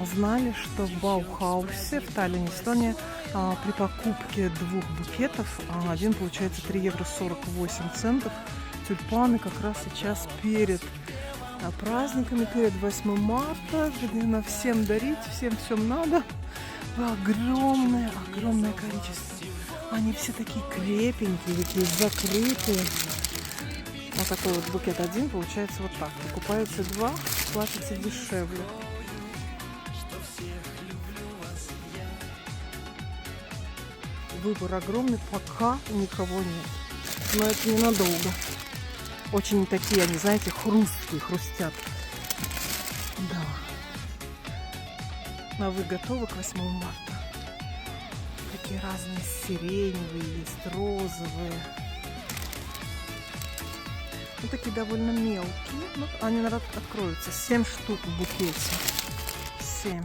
Знали, что в Баухаусе в Таллине, Эстония, при покупке 2 букетов один получается 3 евро 48 центов. Тюльпаны как раз сейчас перед праздниками, перед 8 марта, где на всем дарить, всем надо. Огромное количество. Они все такие крепенькие, такие закрытые. Вот такой вот букет один получается вот так. Покупаете 2, платите дешевле. Выбор огромный, пока никого нет. Но это ненадолго. Очень такие они, знаете, хрусткие, хрустят. Да. А вы готовы к 8 марта? Такие разные сиреневые есть, розовые. Ну, такие довольно мелкие. Ну, они, наверное, откроются. 7 штук в букете. 7.